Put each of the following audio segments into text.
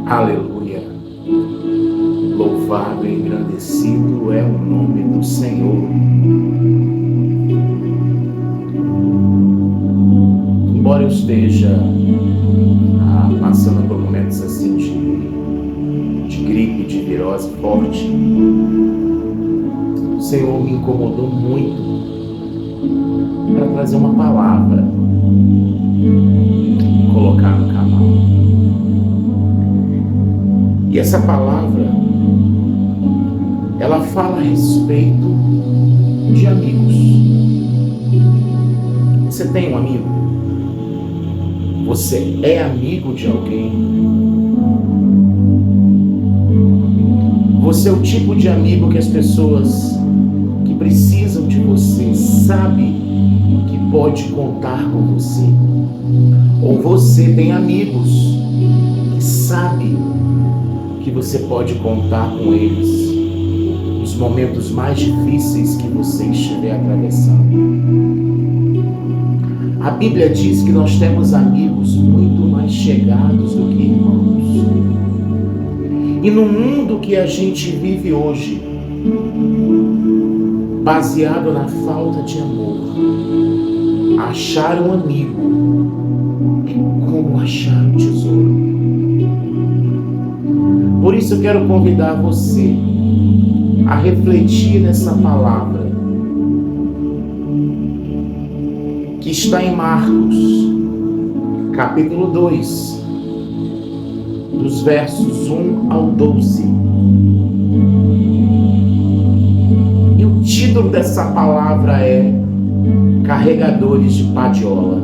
Aleluia. Louvado e engrandecido é o nome do Senhor. Embora eu esteja passando por momentos assim de gripe, de virose forte, o Senhor me incomodou muito para trazer uma palavra e colocar no canal. E essa palavra, ela fala a respeito de amigos. Você tem um amigo? Você é amigo de alguém? Você é o tipo de amigo que as pessoas que precisam de você sabem que pode contar com você? Ou você tem amigos que sabem que você pode contar com eles nos momentos mais difíceis que você estiver atravessando? A Bíblia diz que nós temos amigos muito mais chegados do que irmãos. E no mundo que a gente vive hoje, baseado na falta de amor, achar um amigo é como achar um tesouro. Por isso eu quero convidar você a refletir nessa palavra que está em Marcos, capítulo 2, dos versos 1 ao 12. E o título dessa palavra é Carregadores de Padiola.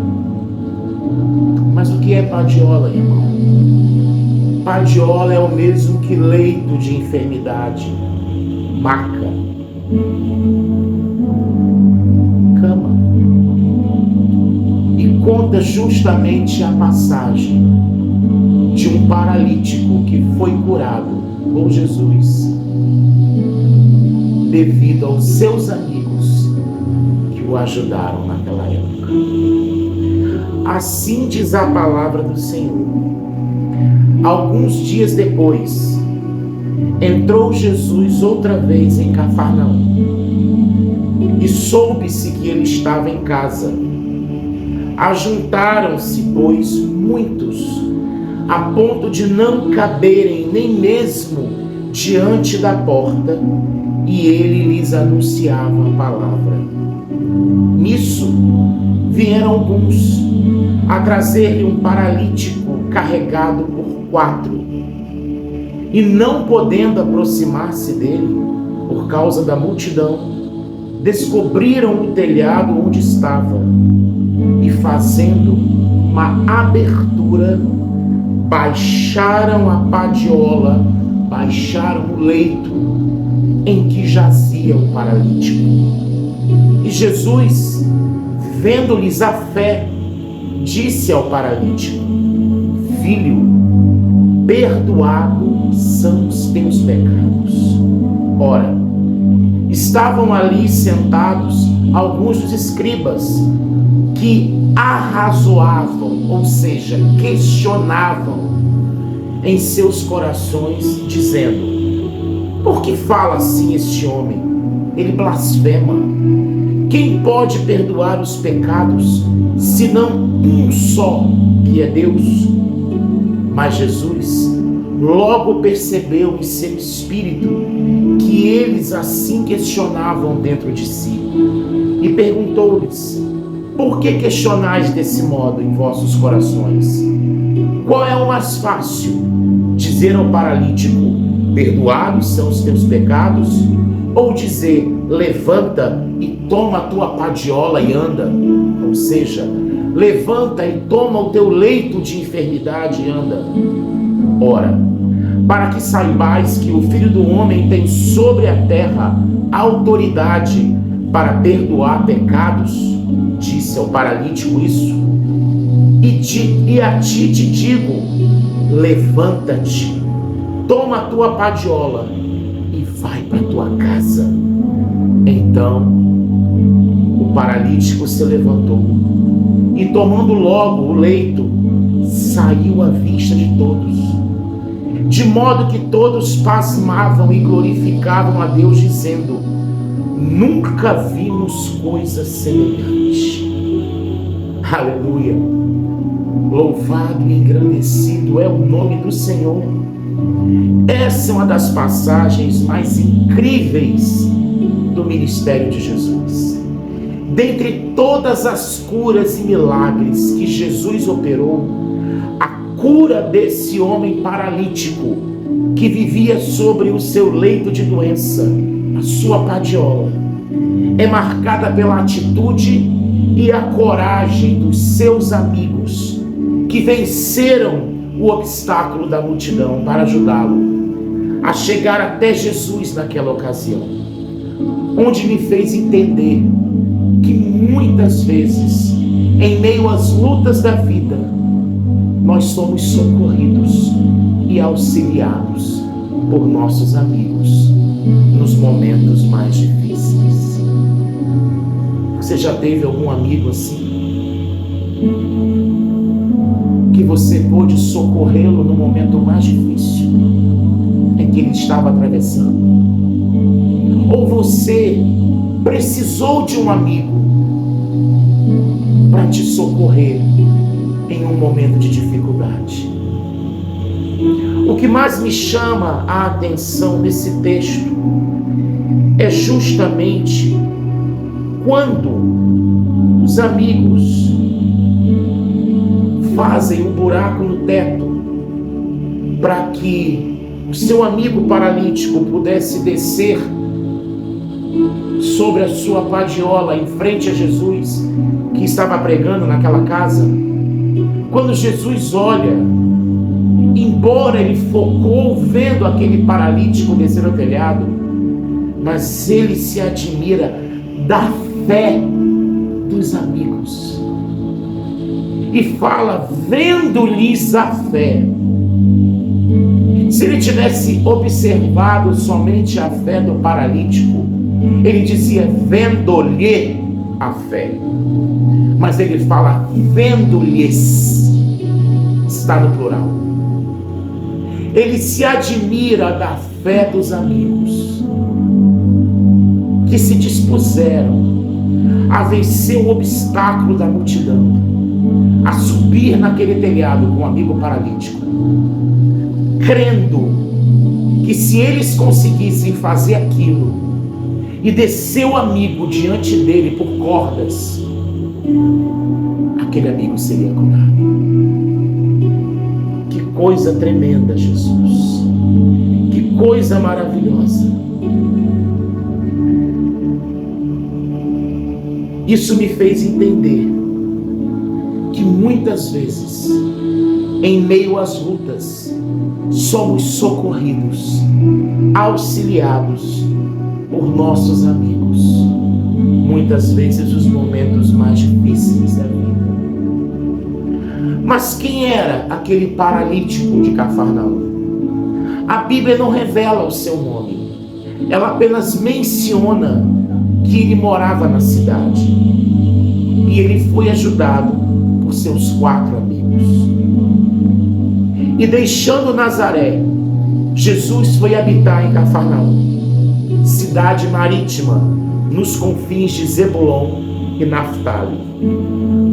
Mas o que é padiola, irmão? Padiola é o mesmo que leito de enfermidade, maca, cama. E conta justamente a passagem de um paralítico que foi curado por Jesus devido aos seus amigos que o ajudaram naquela época. Assim diz a palavra do Senhor. Alguns dias depois, entrou Jesus outra vez em Cafarnaum e soube-se que ele estava em casa. Ajuntaram-se, pois, muitos, a ponto de não caberem nem mesmo diante da porta, e ele lhes anunciava a palavra. Nisso, vieram alguns a trazer-lhe um paralítico carregado por 4, e não podendo aproximar-se dele, por causa da multidão, descobriram o telhado onde estava, e fazendo uma abertura, baixaram a padiola, baixaram o leito em que jazia o paralítico. E Jesus, vendo-lhes a fé, disse ao paralítico: Filho, perdoados são os teus pecados. Ora, estavam ali sentados alguns dos escribas que arrazoavam, ou seja, questionavam em seus corações, dizendo: por que fala assim este homem? Ele blasfema. Quem pode perdoar os pecados, senão um só, que é Deus? Mas Jesus logo percebeu em seu espírito que eles assim questionavam dentro de si, e perguntou-lhes: por que questionais desse modo em vossos corações? Qual é o mais fácil? Dizer ao paralítico: perdoados são os teus pecados? Ou dizer: levanta e toma a tua padiola e anda? Ou seja, levanta e toma o teu leito de enfermidade e anda. Ora, para que saibais que o Filho do Homem tem sobre a terra autoridade para perdoar pecados, disse ao paralítico isso, e a ti te digo: levanta-te, toma a tua padiola e vai para a tua casa. Então o paralítico se levantou e, tomando logo o leito, saiu à vista de todos. modo que todos pasmavam e glorificavam a Deus, dizendo: nunca vimos coisa semelhante. Aleluia! Louvado e engrandecido é o nome do Senhor. Essa é uma das passagens mais incríveis do ministério de Jesus. Dentre todas as curas e milagres que Jesus operou, a cura desse homem paralítico que vivia sobre o seu leito de doença, a sua padiola, é marcada pela atitude e a coragem dos seus amigos, que venceram o obstáculo da multidão para ajudá-lo a chegar até Jesus naquela ocasião, onde me fez entender que muitas vezes, em meio às lutas da vida, nós somos socorridos e auxiliados por nossos amigos nos momentos mais difíceis. Você já teve algum amigo assim? Que você pôde socorrê-lo no momento mais difícil em que ele estava atravessando? Ou você precisou de um amigo para te socorrer em um momento de dificuldade? O que mais me chama a atenção nesse texto é justamente quando os amigos fazem um buraco no teto para que o seu amigo paralítico pudesse descer sobre a sua padiola em frente a Jesus, que estava pregando naquela casa. Quando Jesus olha, embora ele focou vendo aquele paralítico descer ao telhado, mas ele se admira da fé dos amigos e fala: vendo-lhes a fé. Se ele tivesse observado somente a fé do paralítico, ele dizia vendo-lhe a fé. Mas ele fala vendo-lhes, está no plural. Ele se admira da fé dos amigos que se dispuseram a vencer o obstáculo da multidão, a subir naquele telhado com um amigo paralítico, crendo que se eles conseguissem fazer aquilo e descer o amigo diante dele por cordas, aquele amigo seria curado. Que coisa tremenda, Jesus! Que coisa maravilhosa! Isso me fez entender que muitas vezes, em meio às lutas, somos socorridos, auxiliados por nossos amigos. Muitas vezes os momentos mais difíceis da vida. Mas quem era aquele paralítico de Cafarnaum? A Bíblia não revela o seu nome. Ela apenas menciona que ele morava na cidade. E ele foi ajudado por seus 4 amigos. E deixando Nazaré, Jesus foi habitar em Cafarnaum, cidade marítima, nos confins de Zebulon e Naftali,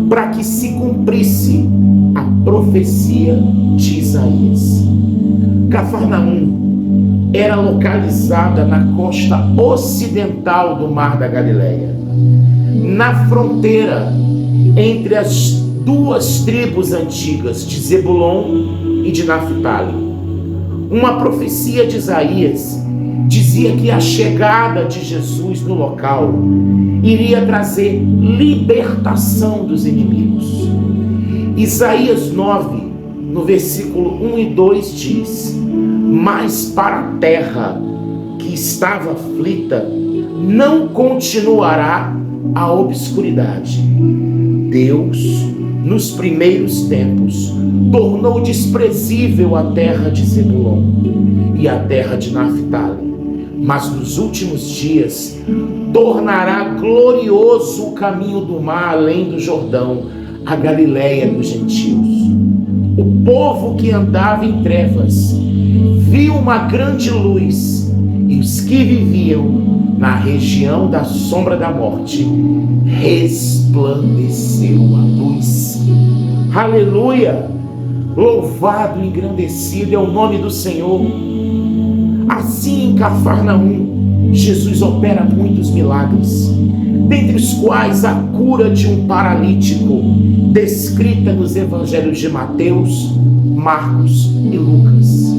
para que se cumprisse a profecia de Isaías. Cafarnaum era localizada na costa ocidental do Mar da Galileia, na fronteira entre as 2 tribos antigas de Zebulon e de Naftali. Uma profecia de Isaías dizia que a chegada de Jesus no local iria trazer libertação dos inimigos. Isaías 9, no versículo 1 e 2 diz: mas para a terra que estava aflita não continuará a obscuridade. Deus, nos primeiros tempos, tornou desprezível a terra de Zebulon e a terra de Naftali, mas nos últimos dias tornará glorioso o caminho do mar além do Jordão, a Galileia dos gentios. O povo que andava em trevas viu uma grande luz, e os que viviam na região da sombra da morte, resplandeceu a luz. Aleluia! Louvado e engrandecido é o nome do Senhor. Assim, em Cafarnaum, Jesus opera muitos milagres, dentre os quais a cura de um paralítico, descrita nos evangelhos de Mateus, Marcos e Lucas.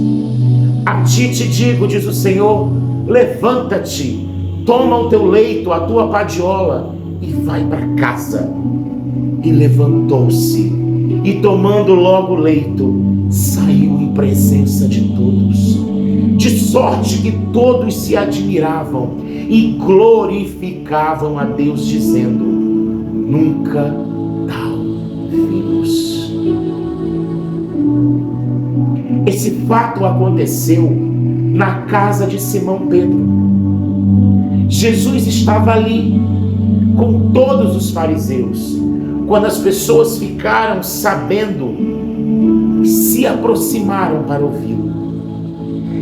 A ti te digo, diz o Senhor, levanta-te, toma o teu leito, a tua padiola e vai para casa. E levantou-se, e tomando logo o leito, saiu em presença de todos, de sorte que todos se admiravam e glorificavam a Deus, dizendo: nunca tal vimos. Esse fato aconteceu na casa de Simão Pedro. Jesus estava ali com todos os fariseus. Quando as pessoas ficaram sabendo, se aproximaram para ouvi-lo.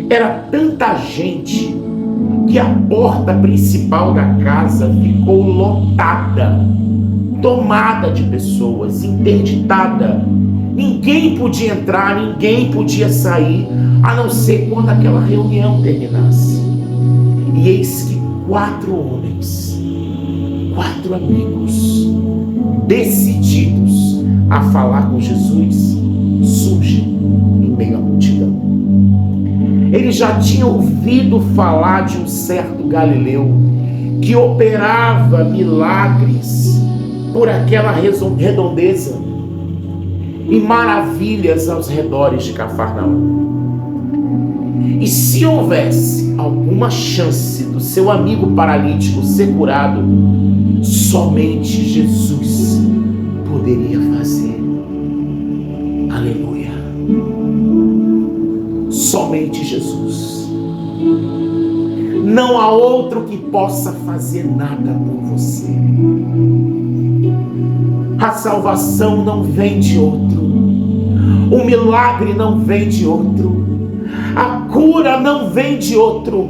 Era tanta gente que a porta principal da casa ficou lotada, tomada de pessoas, interditada. Ninguém podia entrar, ninguém podia sair, a não ser quando aquela reunião terminasse. E eis que 4 homens, 4 amigos, decididos a falar com Jesus, surgem em meio à multidão. Eles já tinham ouvido falar de um certo galileu que operava milagres por aquela redondeza e maravilhas aos redores de Cafarnaum. E se houvesse alguma chance do seu amigo paralítico ser curado, somente Jesus poderia fazer. Aleluia. Somente Jesus. Não há outro que possa fazer nada por você. A salvação não vem de outro. O milagre não vem de outro. A cura não vem de outro.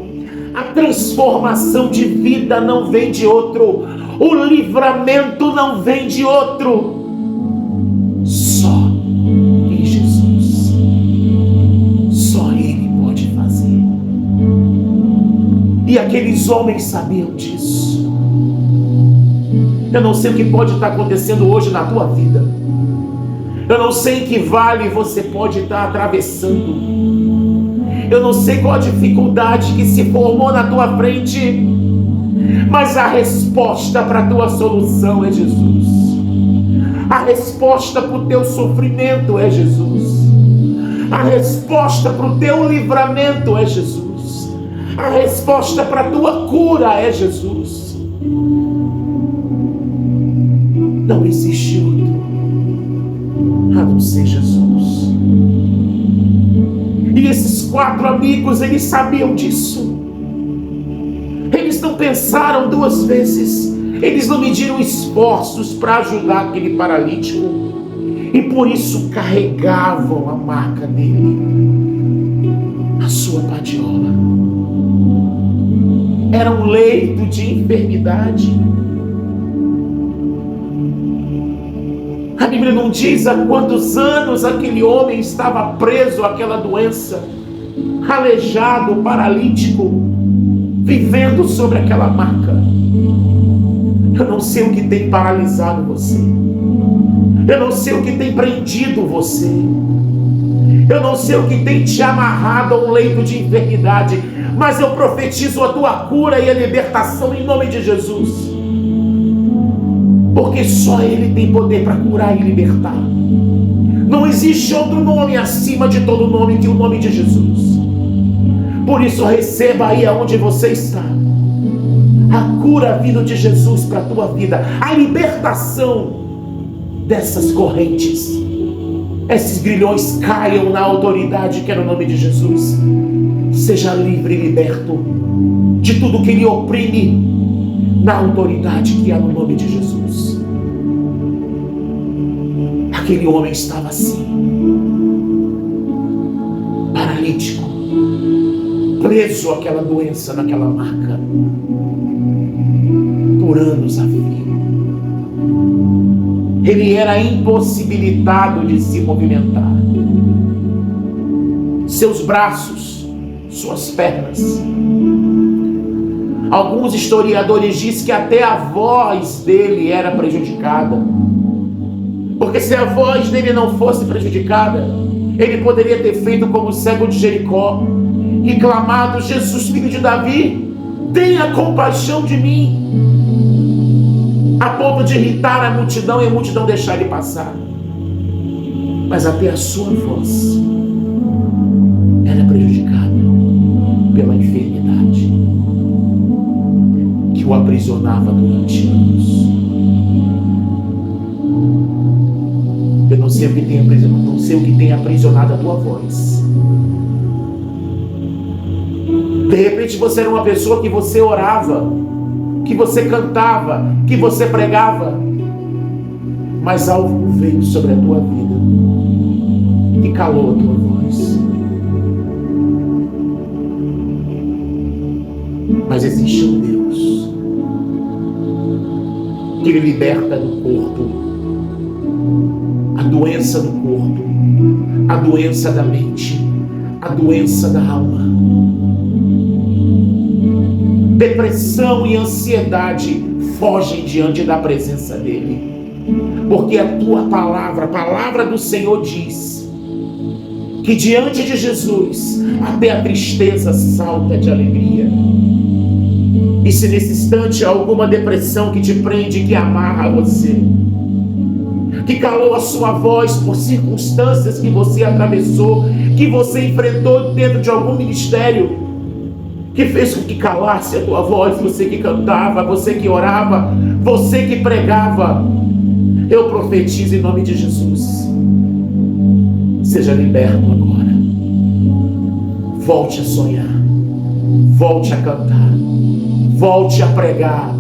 A transformação de vida não vem de outro. O livramento não vem de outro. Só em Jesus. Só Ele pode fazer. E aqueles homens sabiam disso. Eu não sei o que pode estar acontecendo hoje na tua vida. Eu não sei em que vale você pode estar atravessando. Eu não sei qual a dificuldade que se formou na tua frente. Mas a resposta para a tua solução é Jesus. A resposta para o teu sofrimento é Jesus. A resposta para o teu livramento é Jesus. A resposta para a tua cura é Jesus. Não existe outro a não ser Jesus. E esses 4 amigos, eles sabiam disso. Eles não pensaram 2 vezes. Eles não mediram esforços para ajudar aquele paralítico. E por isso carregavam a maca dele, a sua padiola. Era um leito de enfermidade. A Bíblia não diz há quantos anos aquele homem estava preso àquela doença, aleijado, paralítico, vivendo sobre aquela maca. Eu não sei o que tem paralisado você. Eu não sei o que tem prendido você. Eu não sei o que tem te amarrado a um leito de enfermidade. Mas eu profetizo a tua cura e a libertação em nome de Jesus. Porque só Ele tem poder para curar e libertar. Não existe outro nome acima de todo nome que o nome de Jesus. Por isso receba aí aonde você está a cura vindo de Jesus para a tua vida, a libertação dessas correntes. Esses grilhões caiam na autoridade que é no nome de Jesus. Seja livre e liberto de tudo que lhe oprime, na autoridade que há no nome de Jesus. Aquele homem estava assim, paralítico, preso àquela doença, naquela marca, por anos a fio. Ele era impossibilitado de se movimentar. Seus braços, suas pernas. Alguns historiadores dizem que até a voz dele era prejudicada. Porque se a voz dele não fosse prejudicada, ele poderia ter feito como o cego de Jericó e clamado: Jesus, filho de Davi, tenha compaixão de mim, a ponto de irritar a multidão e a multidão deixar ele passar. Mas até a sua voz era prejudicada pela enfermidade que o aprisionava durante anos. Eu não sei o que tem aprisionado, não sei o que tem aprisionado a tua voz. De repente você era uma pessoa que você orava, que você cantava, que você pregava, mas algo veio sobre a tua vida e calou a tua voz. Mas existe um Deus que Ele liberta do corpo a doença do corpo, a doença da mente, a doença da alma. Depressão e ansiedade fogem diante da presença dEle, porque a tua palavra, a palavra do Senhor diz que diante de Jesus até a tristeza salta de alegria. E se nesse instante há alguma depressão que te prende, que amarra você, que calou a sua voz por circunstâncias que você atravessou, que você enfrentou dentro de algum ministério, que fez com que calasse a tua voz, você que cantava, você que orava, você que pregava, eu profetizo em nome de Jesus, seja liberto agora. Volte a sonhar, volte a cantar, volte a pregar,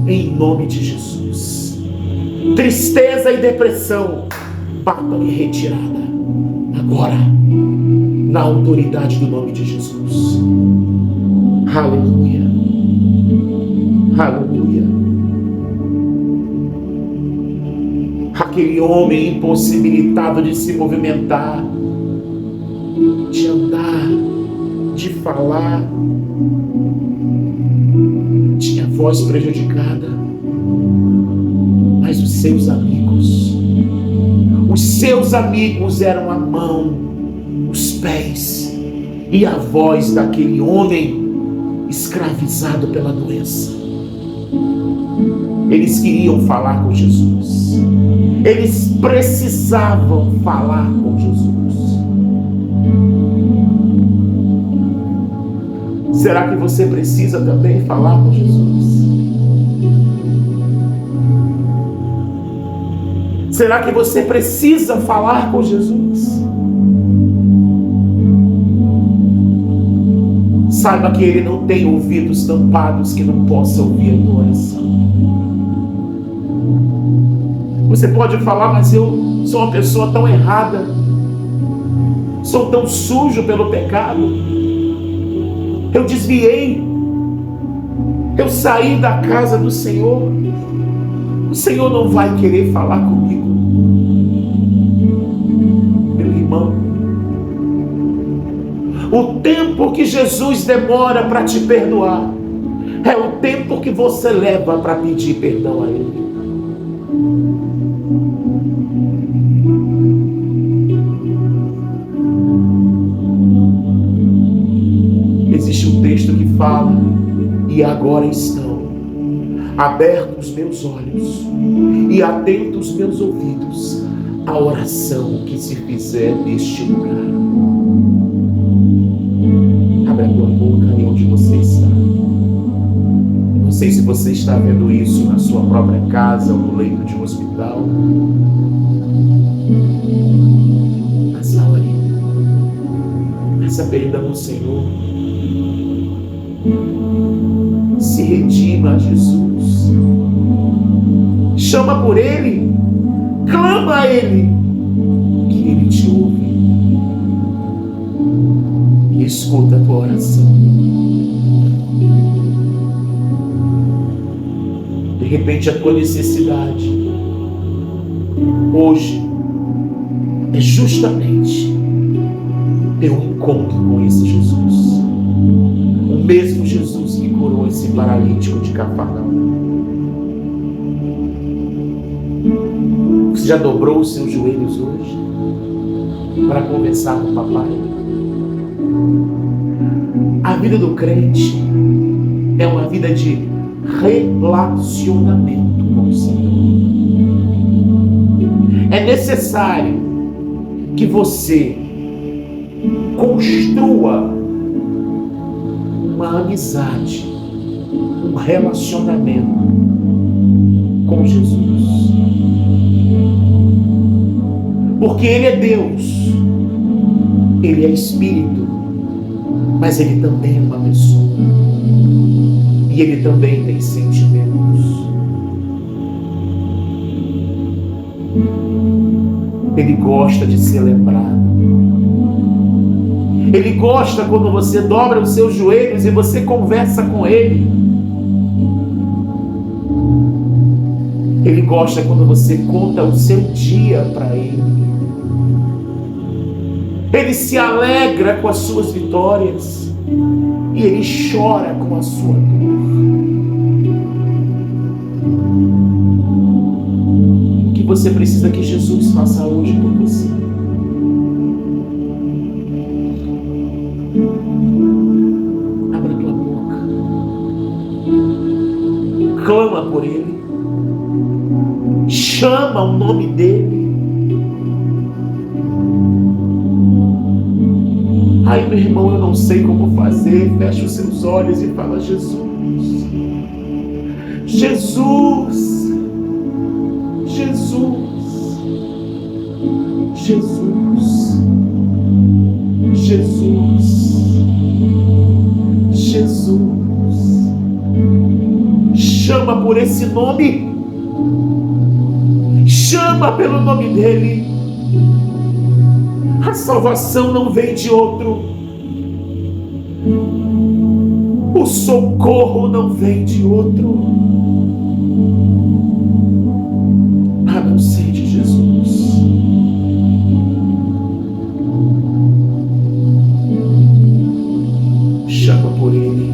em nome de Jesus. Tristeza e depressão, batam em retirada agora, na autoridade do nome de Jesus. Aleluia, aleluia. Aquele homem impossibilitado de se movimentar, de andar, de falar, tinha a voz prejudicada, mas os seus amigos eram a mão, os pés e a voz daquele homem escravizado pela doença. Eles queriam falar com Jesus, eles precisavam falar com Jesus. Será que você precisa também falar com Jesus? Será que você precisa falar com Jesus? Saiba que Ele não tem ouvidos tampados que não possa ouvir a tua oração. Você pode falar: mas eu sou uma pessoa tão errada, sou tão sujo pelo pecado, eu desviei, eu saí da casa do Senhor. O Senhor não vai querer falar comigo. Meu irmão, o tempo que Jesus demora para te perdoar é o tempo que você leva para pedir perdão a Ele. Existe um texto que fala: e agora estão abertos os meus olhos e atentos os meus ouvidos à oração que se fizer neste lugar. Abre a tua boca aí onde você está. Não sei se você está vendo isso na sua própria casa ou no leito de um hospital. Mas ore. Peça perdão ao Senhor. Se redima a Jesus. Chama por Ele. Clama a Ele, que Ele te ouve. escuta a tua oração. De repente a tua necessidade hoje é justamente ter um encontro com esse Jesus. O mesmo Jesus que curou esse paralítico de Cafarnaum. Você já dobrou os seus joelhos hoje para conversar com o papai? A vida do crente é uma vida de relacionamento com o Senhor. É necessário que você construa uma amizade, um relacionamento com Jesus. Porque Ele é Deus, Ele é Espírito, mas Ele também é uma pessoa. E Ele também tem sentimentos. Ele gosta de ser lembrado. Ele gosta quando você dobra os seus joelhos e você conversa com Ele. Ele gosta quando você conta o seu dia para Ele. Ele se alegra com as suas vitórias e Ele chora com a sua dor. O que você precisa que Jesus faça hoje por você? Abra tua boca. Clama por Ele. Chama o nome dEle. Ai, meu irmão, eu não sei como fazer. Fecha os seus olhos e fala: Jesus, Jesus, Jesus, Jesus, Jesus, Jesus. Chama por esse nome. Chama pelo nome dEle. A salvação não vem de outro. O socorro não vem de outro. A não ser de Jesus. Chama por Ele.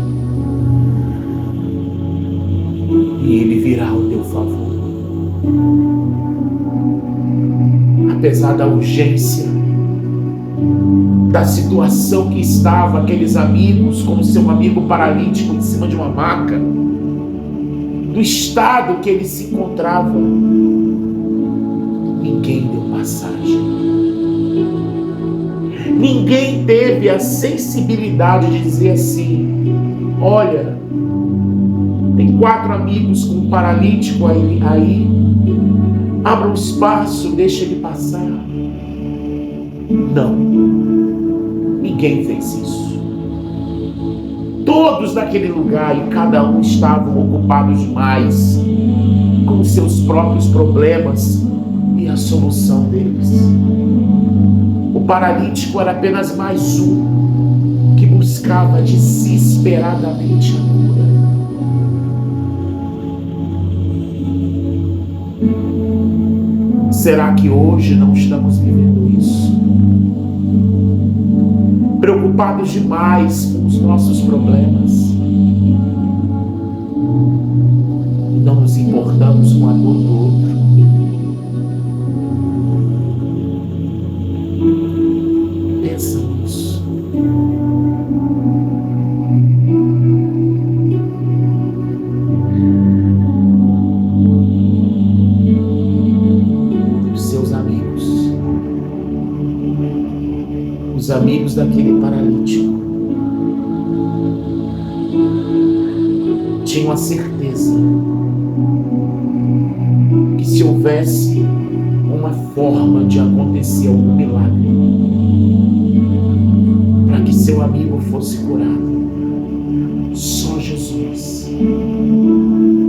E Ele virá ao teu favor. Apesar da urgência da situação que estava aqueles amigos, como seu amigo paralítico em cima de uma maca, do estado que ele se encontrava, ninguém deu passagem. Ninguém teve a sensibilidade de dizer assim: olha, tem 4 amigos com um paralítico aí, abra um espaço, deixa ele passar. Não, ninguém fez isso. Todos naquele lugar, e cada um estavam ocupados demais com os seus próprios problemas e a solução deles. O paralítico era apenas mais um que buscava desesperadamente a cura. Será que hoje não estamos vivendo isso? Preocupados demais com os nossos problemas. Não nos importamos com a dor do outro. Pensa nisso. Os amigos daquele paralítico tinham a certeza que se houvesse uma forma de acontecer algum milagre para que seu amigo fosse curado, só Jesus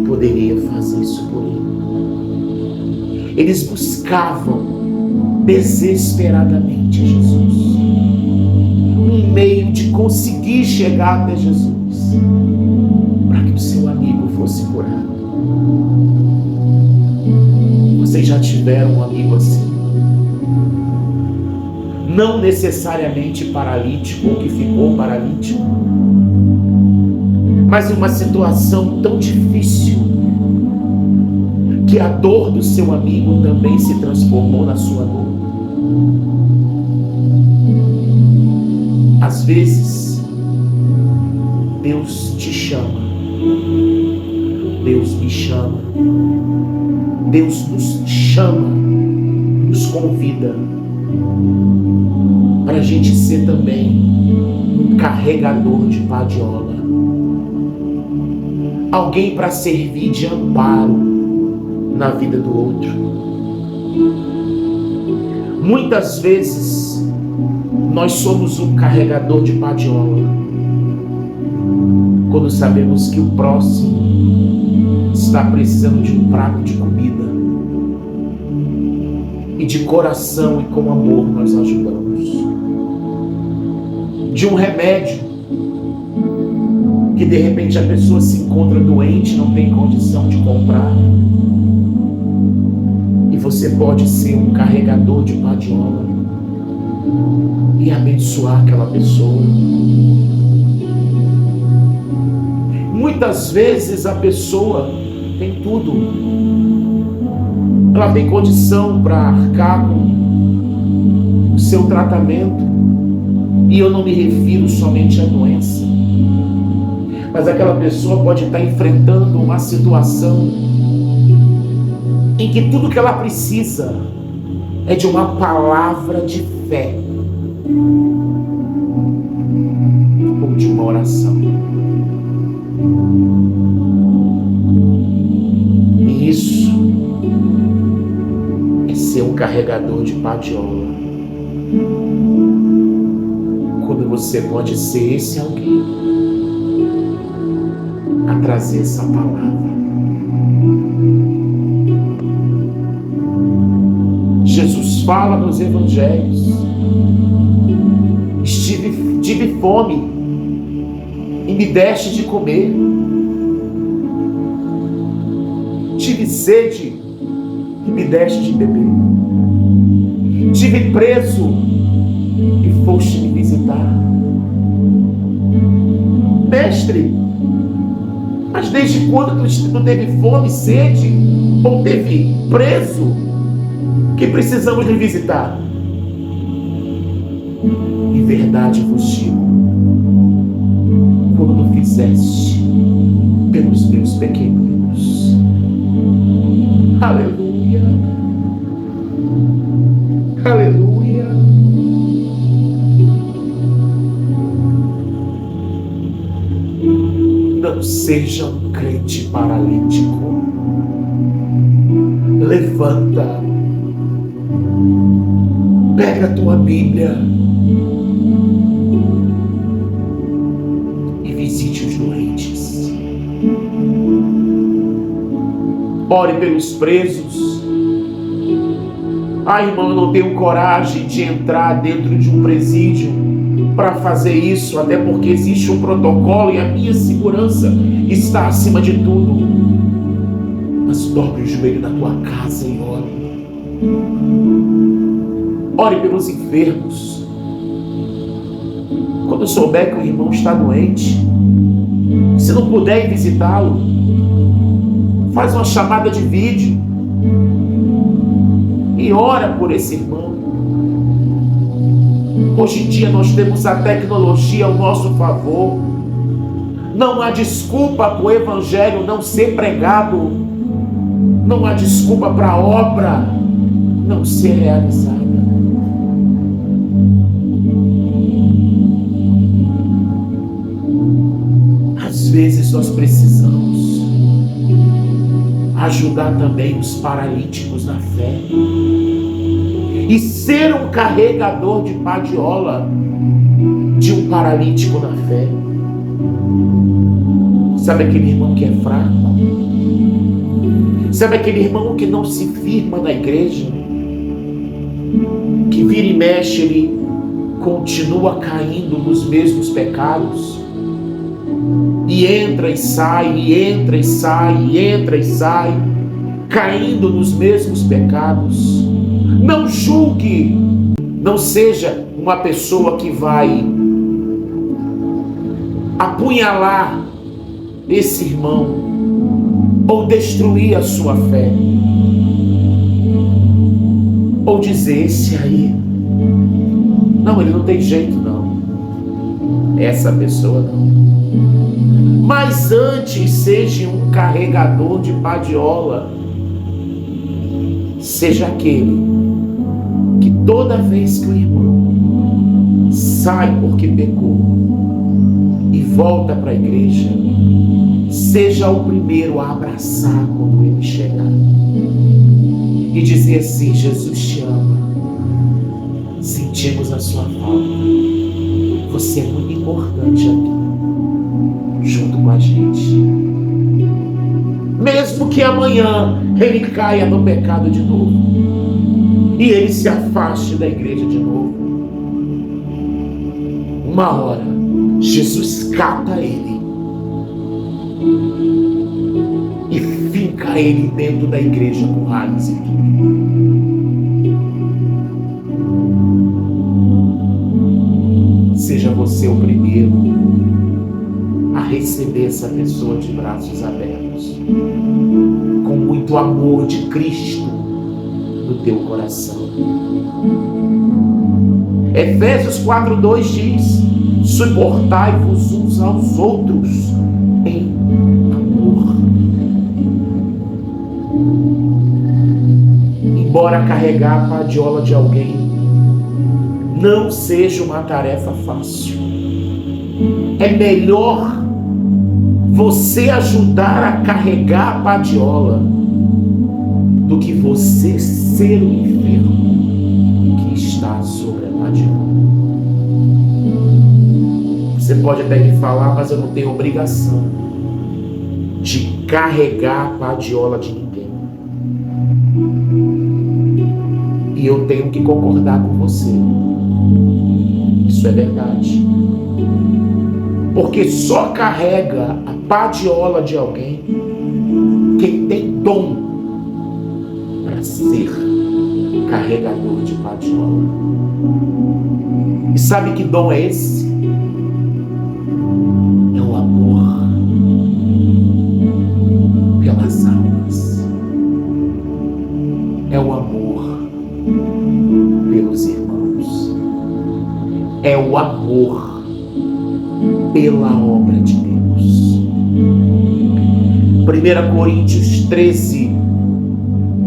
poderia fazer isso por ele. Eles buscavam desesperadamente Jesus, um meio de conseguir chegar até Jesus, para que o seu amigo fosse curado. Vocês já tiveram um amigo assim? Não necessariamente paralítico ou que ficou paralítico, mas em uma situação tão difícil que a dor do seu amigo também se transformou na sua dor. Às vezes, Deus te chama, Deus me chama, Deus nos chama, nos convida para a gente ser também um carregador de padiola, alguém para servir de amparo na vida do outro. Muitas vezes nós somos um carregador de padiola quando sabemos que o próximo está precisando de um prato de comida e de coração e com amor nós ajudamos, de um remédio que de repente a pessoa se encontra doente, não tem condição de comprar, e você pode ser um carregador de padiola e abençoar aquela pessoa. Muitas vezes a pessoa tem tudo, ela tem condição para arcar com o seu tratamento, e eu não me refiro somente à doença, mas aquela pessoa pode estar enfrentando uma situação em que tudo que ela precisa é de uma palavra de fé ou de uma oração. E isso é ser um carregador de padiola, quando você pode ser esse alguém a trazer essa palavra. Jesus fala nos evangelhos: tive fome e me deste de comer, tive sede e me deste de beber, tive preso e foste me visitar. Mestre, mas desde quando tu teve fome, sede, ou teve preso, que precisamos lhe visitar? Em verdade vos digo, quando fizeste pelos meus pequeninos. Aleluia, aleluia. Não seja um crente paralítico. Levanta, pega a tua Bíblia e visite os doentes. Ore pelos presos. Irmão, eu não tenho coragem de entrar dentro de um presídio para fazer isso, até porque existe um protocolo e a minha segurança está acima de tudo. Mas dobre o joelho na tua casa e ore. Ore pelos enfermos. Quando souber que o irmão está doente, se não puder ir visitá-lo, faz uma chamada de vídeo e ora por esse irmão. Hoje em dia nós temos a tecnologia ao nosso favor. Não há desculpa para o evangelho não ser pregado. Não há desculpa para a obra não ser realizada. Às vezes nós precisamos ajudar também os paralíticos na fé e ser um carregador de padiola de um paralítico na fé. Sabe aquele irmão que é fraco? Sabe aquele irmão que não se firma na igreja? Que vira e mexe, ele continua caindo nos mesmos pecados, e entra e sai, e entra e sai, e entra e sai, caindo nos mesmos pecados. Não julgue, não seja uma pessoa que vai apunhalar esse irmão ou destruir a sua fé, ou dizer: esse aí, não, ele não tem jeito não, essa pessoa não. Mas antes seja um carregador de padiola, seja aquele que toda vez que o irmão sai porque pecou e volta para a igreja, seja o primeiro a abraçar quando ele chegar e dizer assim: Jesus te ama, sentimos a sua falta, você é muito importante aqui junto com a gente. Mesmo que amanhã ele caia no pecado de novo e ele se afaste da igreja de novo, uma hora Jesus cata ele e finca ele dentro da igreja com raiz e tudo. Seja você o primeiro a receber essa pessoa de braços abertos, com muito amor de Cristo no teu coração. Efésios 4:2 diz: suportai-vos uns aos outros em amor. Embora carregar a padiola de alguém não seja uma tarefa fácil, é melhor você ajudar a carregar a padiola do que você ser o enfermo que está sobre a padiola. Você pode até me falar: mas eu não tenho obrigação de carregar a padiola de ninguém. E eu tenho que concordar com você. Isso é verdade. Porque só carrega a padiola de alguém quem tem dom para ser carregador de padiola. E sabe que dom é esse? É o amor pelas almas. É o amor pelos irmãos. É o amor pela obra de Deus. 1 Coríntios 13,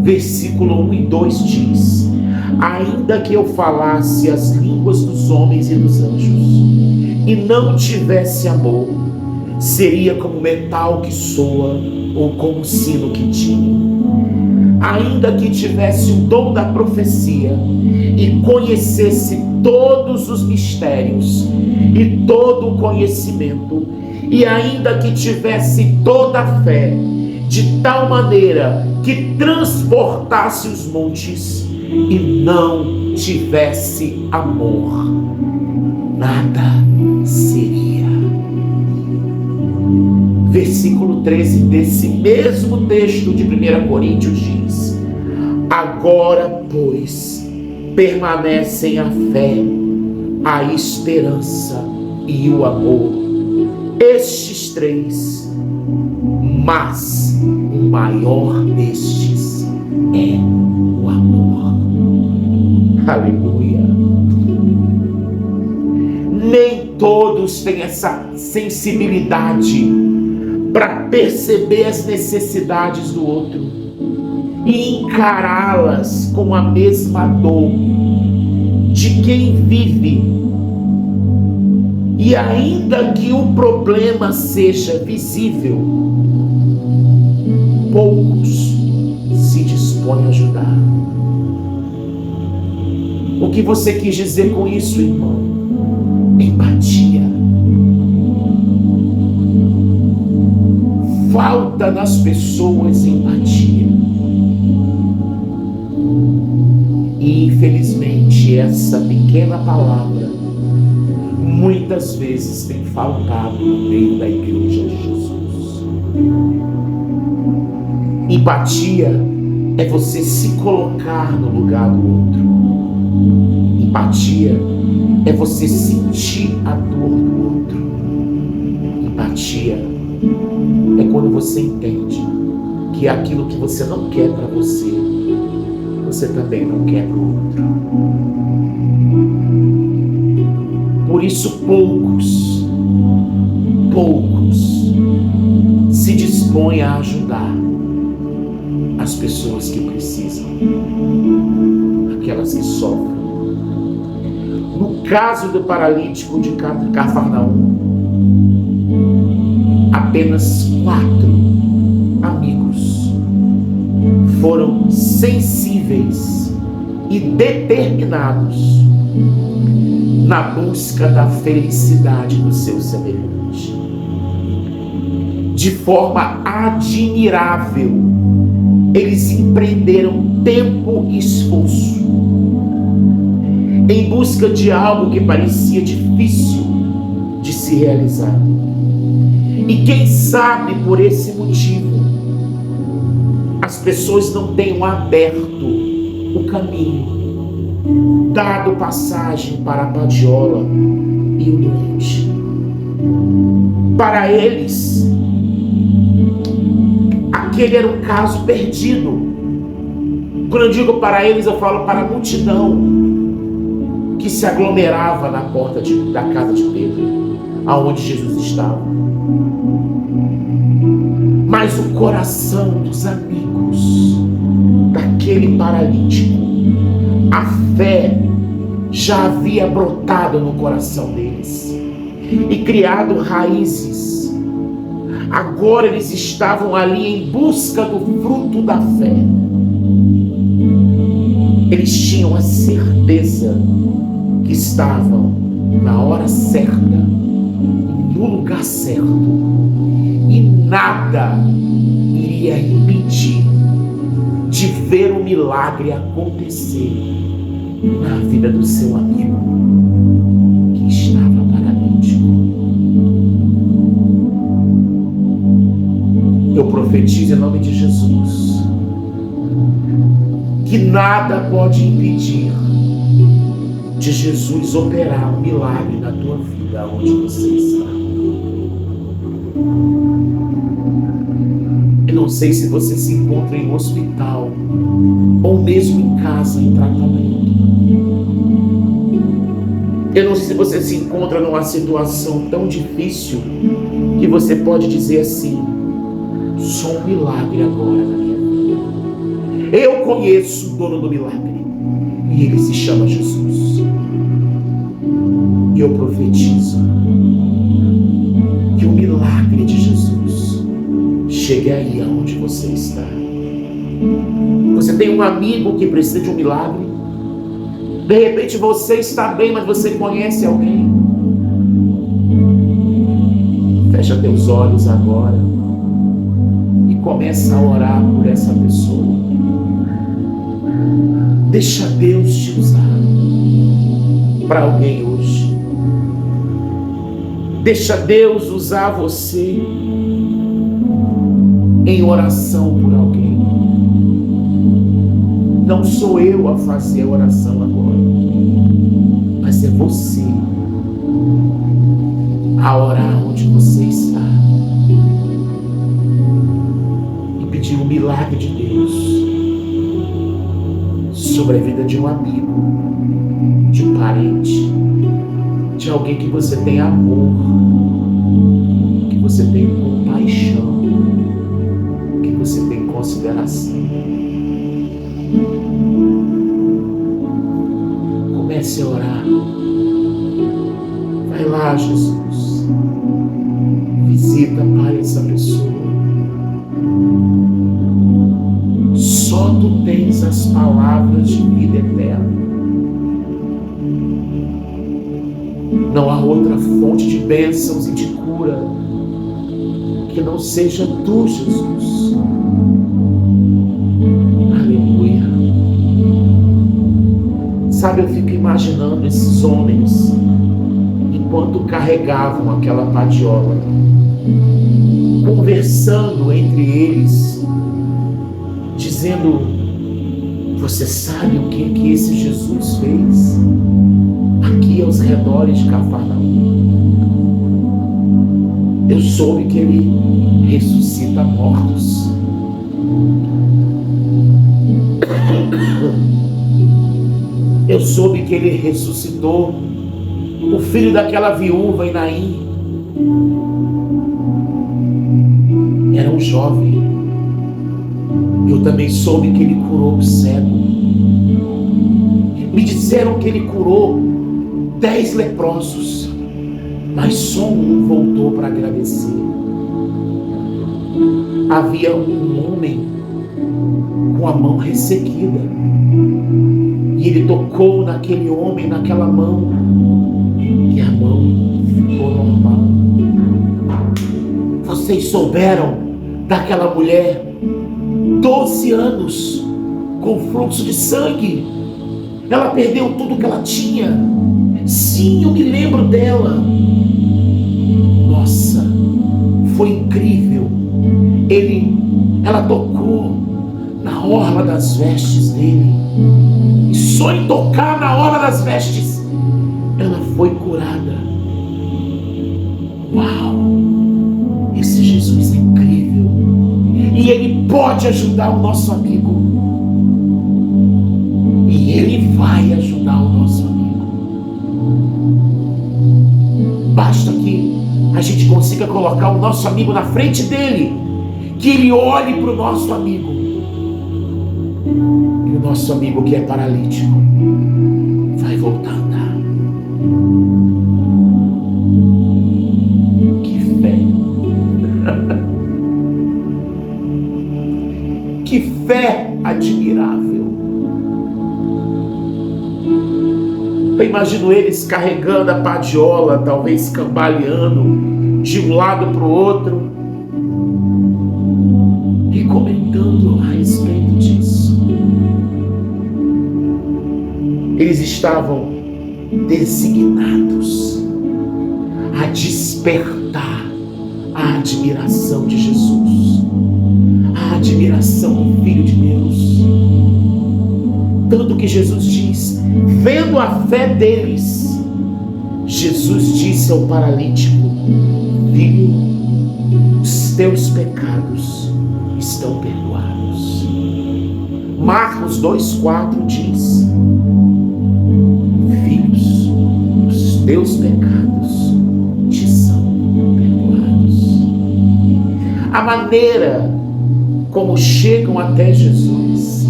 versículo 1 e 2 diz: ainda que eu falasse as línguas dos homens e dos anjos e não tivesse amor, seria como metal que soa ou como sino que tine. Ainda que tivesse o dom da profecia e conhecesse todos os mistérios e todo o conhecimento, e ainda que tivesse toda a fé, de tal maneira que transportasse os montes, e não tivesse amor, nada seria. Versículo 13 desse mesmo texto de 1 Coríntios diz: agora, pois, permanecem a fé, a esperança e o amor, estes três, mas o maior destes é o amor. Aleluia. Nem todos têm essa sensibilidade para perceber as necessidades do outro e encará-las com a mesma dor de quem vive. E ainda que o problema seja visível, poucos se dispõem a ajudar. O que você quis dizer com isso, irmão? Empatia. Falta nas pessoas empatia. E infelizmente essa pequena palavra muitas vezes tem faltado no meio da igreja de Jesus. Empatia é você se colocar no lugar do outro. Empatia é você sentir a dor do outro. Empatia é quando você entende que aquilo que você não quer para você, você também não quer para o outro. Por isso poucos se dispõem a ajudar as pessoas que precisam, aquelas que sofrem. No caso do paralítico de Cafarnaum, apenas 4 amigos foram sensíveis e determinados na busca da felicidade do seu semelhante. De forma admirável, eles empreenderam tempo e esforço em busca de algo que parecia difícil de se realizar. E quem sabe por esse motivo as pessoas não tenham aberto o caminho, dado passagem para a padiola e o doente. Para eles, aquele era um caso perdido. Quando eu digo para eles, eu falo para a multidão que se aglomerava na porta da casa de Pedro, aonde Jesus estava. Mas o coração dos amigos daquele paralítico, a fé já havia brotado no coração deles e criado raízes. Agora eles estavam ali em busca do fruto da fé. Eles tinham a certeza que estavam na hora certa, no lugar certo, e nada iria impedir de ver o milagre acontecer na vida do seu amigo que estava paralítico. Eu profetizo em nome de Jesus que nada pode impedir de Jesus operar um milagre na tua vida onde você está. Eu não sei se você se encontra em um hospital ou mesmo em casa em tratamento. Eu não sei se você se encontra numa situação tão difícil que você pode dizer assim: sou um milagre agora na minha vida. Eu conheço o dono do milagre e ele se chama Jesus. E eu profetizo que o milagre de Jesus chegue aí aonde você está. Você tem um amigo que precisa de um milagre. De repente você está bem, mas você conhece alguém. Fecha teus olhos agora e começa a orar por essa pessoa. Deixa Deus te usar para alguém hoje. Deixa Deus usar você em oração por alguém. Não sou eu a fazer a oração agora, mas é você a orar onde você está e pedir o milagre de Deus sobre a vida de um amigo, de um parente, de alguém que você tem amor, que você tem compaixão, que você tem consideração. Comece a orar. Vai lá, Jesus. Visita, Pai, essa pessoa. Só Tu tens as palavras de vida eterna. Não há outra fonte de bênçãos e de cura que não seja Tu, Jesus. Aleluia. Sabe, eu fico imaginando esses homens enquanto carregavam aquela padiola, conversando entre eles, dizendo: você sabe o que esse Jesus fez aqui aos redores de Cafarnaum? Eu soube que ele ressuscita mortos. Eu soube que ele ressuscitou o filho daquela viúva em Naim. Era um jovem. Eu também soube que ele curou o cego. Me disseram que ele curou 10 leprosos, mas só um voltou para agradecer. Havia um homem com a mão ressequida, e ele tocou naquele homem, naquela mão, e a mão ficou normal. Vocês souberam daquela mulher, 12 anos, com fluxo de sangue? Ela perdeu tudo que ela tinha. Sim, eu me lembro dela. Nossa, foi incrível. Ela tocou na orla das vestes dele. E só em tocar na orla das vestes, ela foi curada. Uau! Esse Jesus é incrível. E ele pode ajudar o nosso amigo. E ele vai ajudar o nosso amigo. Basta que a gente consiga colocar o nosso amigo na frente dele, que ele olhe para o nosso amigo, e o nosso amigo que é paralítico vai voltar a andar. Que fé! Que fé admirável! Eu imagino eles carregando a padiola, talvez cambaleando de um lado para o outro, e comentando a respeito disso. Eles estavam designados a despertar a admiração de Jesus, a admiração do Filho de Deus. Tanto que Jesus diz, vendo a fé deles, Jesus disse ao paralítico: filho, os teus pecados estão perdoados. Marcos 2,4 diz: filhos, os teus pecados te são perdoados. A maneira como chegam até Jesus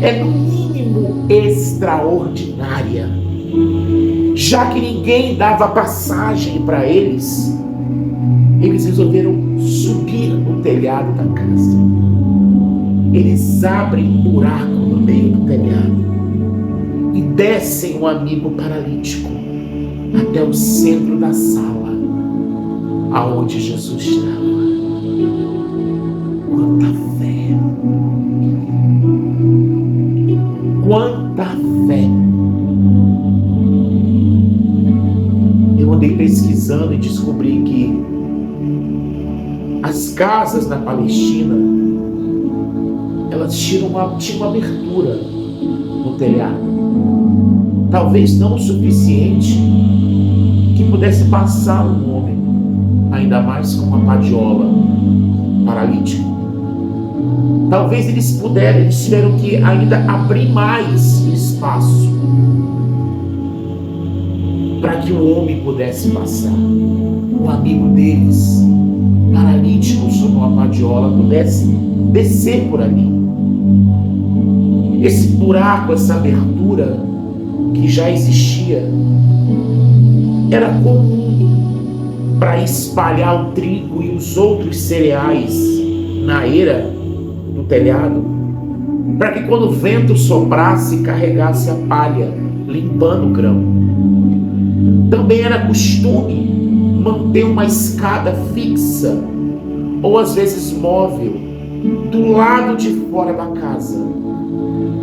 é no mínimo extraordinária. Já que ninguém dava passagem para eles, eles resolveram subir no telhado da casa. Eles abrem um buraco no meio do telhado e descem o amigo paralítico até o centro da sala aonde Jesus estava. Quanta fé! Quanta fé! Eu andei pesquisando e descobri que as casas na Palestina, elas tinham uma abertura no telhado. Talvez não o suficiente que pudesse passar um homem, ainda mais com uma padiola, paralítico. Talvez eles tiveram que ainda abrir mais espaço para que o homem pudesse passar. O amigo deles, paralítico sobre uma padiola, pudesse descer por ali. Esse buraco, essa abertura que já existia, era comum para espalhar o trigo e os outros cereais na eira do telhado, para que quando o vento soprasse, carregasse a palha, limpando o grão. Também era costume manter uma escada fixa, ou às vezes móvel, do lado de fora da casa,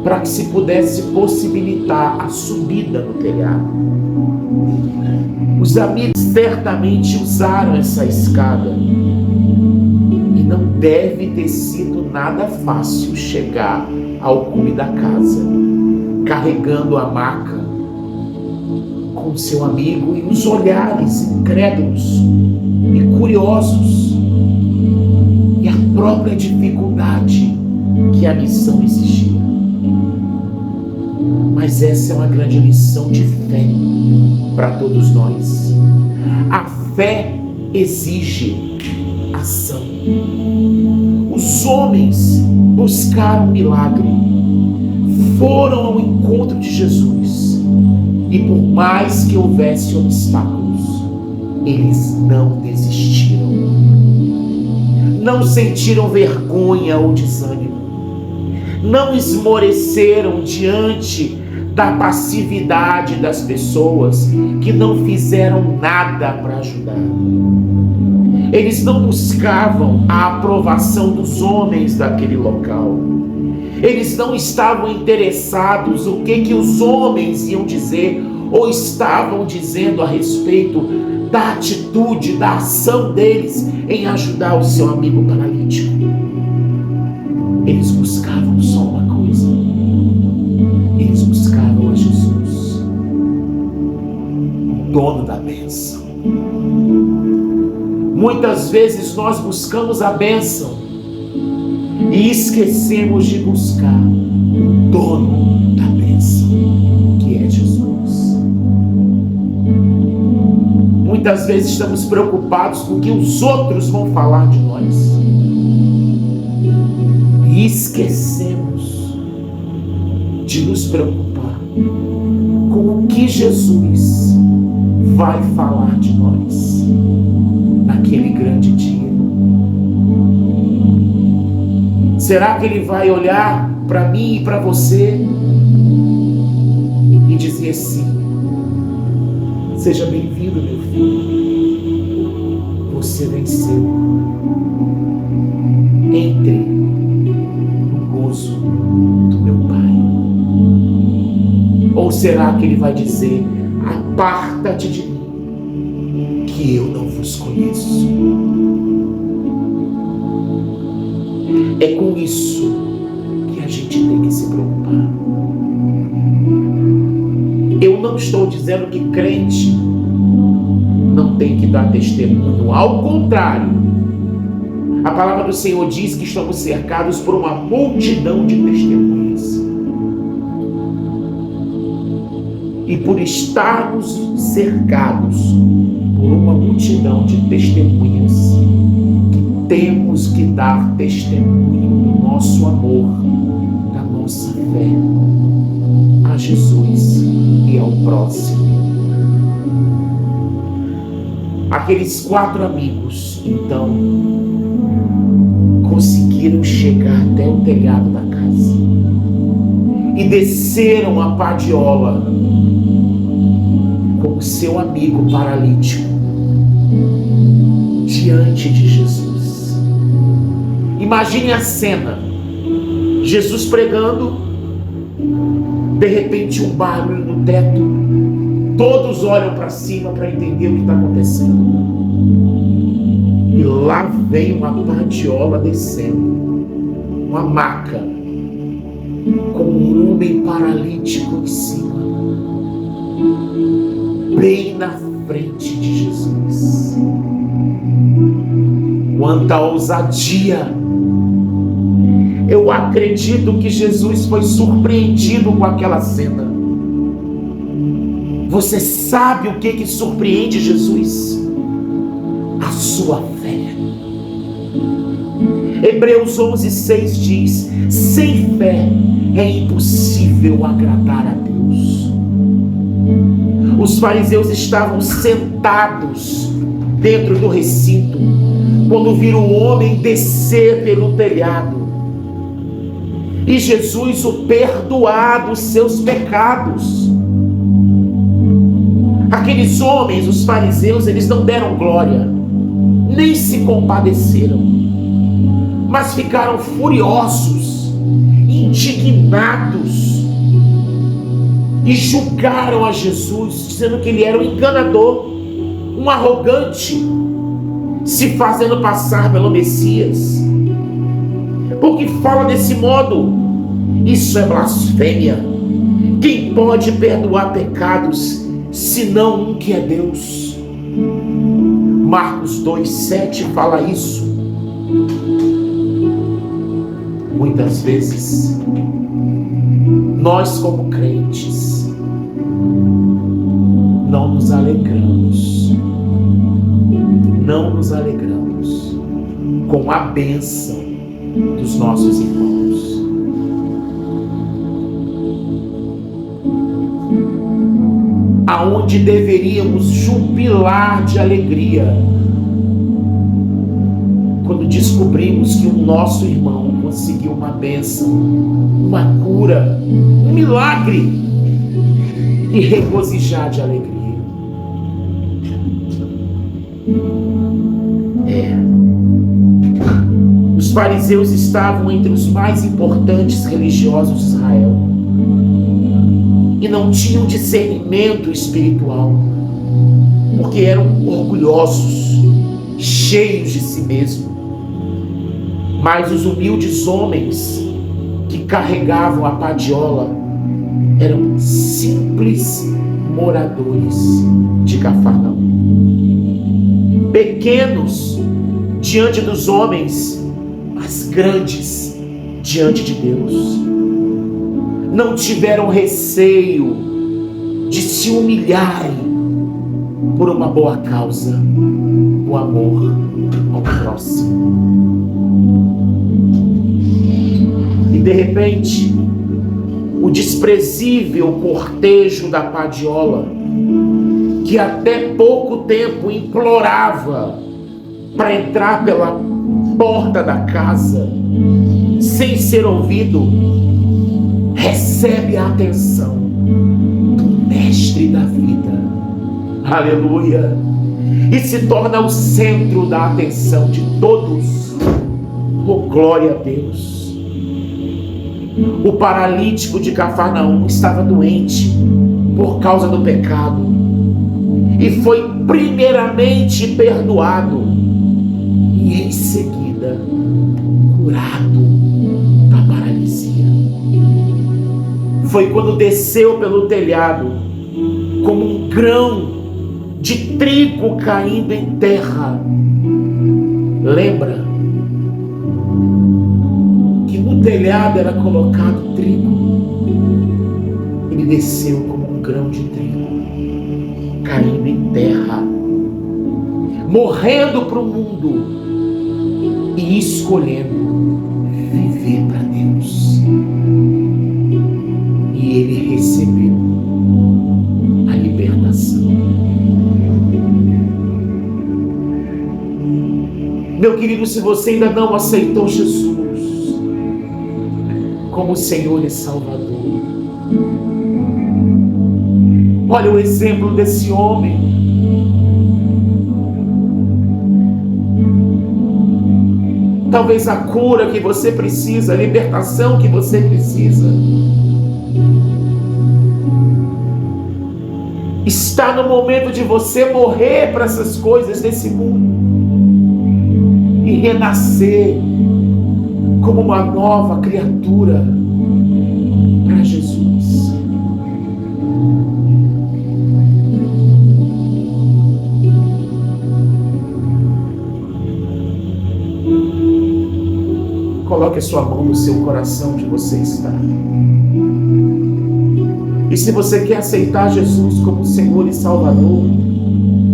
para que se pudesse possibilitar a subida no telhado. Os amigos certamente usaram essa escada. E não deve ter sido nada fácil chegar ao cume da casa, carregando a maca com seu amigo e os olhares incrédulos e curiosos e a própria dificuldade que a missão exigia. Mas essa é uma grande lição de fé para todos nós. A fé exige ação. Os homens buscaram um milagre, foram ao encontro de Jesus, e por mais que houvesse obstáculos, eles não desistiram, não sentiram vergonha ou desânimo, não esmoreceram diante da passividade das pessoas que não fizeram nada para ajudar. Eles não buscavam a aprovação dos homens daquele local. Eles não estavam interessados no que os homens iam dizer ou estavam dizendo a respeito da atitude, da ação deles em ajudar o seu amigo paralítico. Eles buscavam só uma coisa. Eles buscavam a Jesus, o dono da bênção. Muitas vezes nós buscamos a bênção e esquecemos de buscar o dono da bênção, que é Jesus. Muitas vezes estamos preocupados com o que os outros vão falar de nós e esquecemos de nos preocupar com o que Jesus vai falar de nós naquele grande dia. Será que ele vai olhar para mim e para você e dizer assim: seja bem-vindo, meu filho, você venceu, entre no gozo do meu Pai? Ou será que ele vai dizer: aparta-te de mim, que eu não vos conheço? É com isso que a gente tem que se preocupar. Eu não estou dizendo que crente não tem que dar testemunho. Ao contrário, a palavra do Senhor diz que estamos cercados por uma multidão de testemunhas. E por estarmos cercados por uma multidão de testemunhas, temos que dar testemunho do nosso amor, da nossa fé a Jesus e ao próximo. Aqueles 4 amigos, então, conseguiram chegar até o telhado da casa e desceram a padiola com o seu amigo paralítico diante de Jesus. Imagine a cena: Jesus pregando, de repente um barulho no teto, todos olham para cima para entender o que está acontecendo, e lá vem uma padiola descendo, uma maca com um homem paralítico em cima, bem na frente de Jesus. Quanta ousadia! Eu acredito que Jesus foi surpreendido com aquela cena. Você sabe o que surpreende Jesus? A sua fé. Hebreus 11:6 diz: sem fé é impossível agradar a Deus. Os fariseus estavam sentados dentro do recinto quando viram o homem descer pelo telhado e Jesus o perdoar dos seus pecados. Aqueles homens, os fariseus, eles não deram glória, nem se compadeceram, mas ficaram furiosos, indignados, e julgaram a Jesus, dizendo que ele era um enganador, um arrogante se fazendo passar pelo Messias. Porque fala desse modo? Isso é blasfêmia. Quem pode perdoar pecados, senão um que é Deus? Marcos 2,7 fala isso. Muitas vezes, nós como crentes, não nos alegramos com a bênção dos nossos irmãos. Aonde deveríamos jubilar de alegria quando descobrimos que o nosso irmão conseguiu uma bênção, uma cura, um milagre, e regozijar de alegria. Os fariseus estavam entre os mais importantes religiosos de Israel e não tinham discernimento espiritual, porque eram orgulhosos, cheios de si mesmos. Mas os humildes homens que carregavam a padiola eram simples moradores de Cafarnaum. Pequenos diante dos homens, mas grandes diante de Deus. Não tiveram receio de se humilharem por uma boa causa, o amor ao próximo. E de repente, o desprezível cortejo da padiola, que até pouco tempo implorava para entrar pela porta da casa, sem ser ouvido, recebe a atenção do mestre da vida. Aleluia! E se torna o centro da atenção de todos. Oh, glória a Deus! O paralítico de Cafarnaum estava doente por causa do pecado e foi primeiramente perdoado e em seguida curado da paralisia. Foi quando desceu pelo telhado como um grão de trigo caindo em terra. Lembra que no telhado era colocado trigo? Ele desceu como um grão de trigo, caindo em terra, morrendo para o mundo e escolhendo viver para Deus. E ele recebeu a libertação. Meu querido, se você ainda não aceitou Jesus como Senhor e Salvador, olha o exemplo desse homem. Talvez a cura que você precisa, a libertação que você precisa, está no momento de você morrer para essas coisas desse mundo e renascer como uma nova criatura para Jesus. Coloque a sua mão no seu coração onde você está. E se você quer aceitar Jesus como Senhor e Salvador,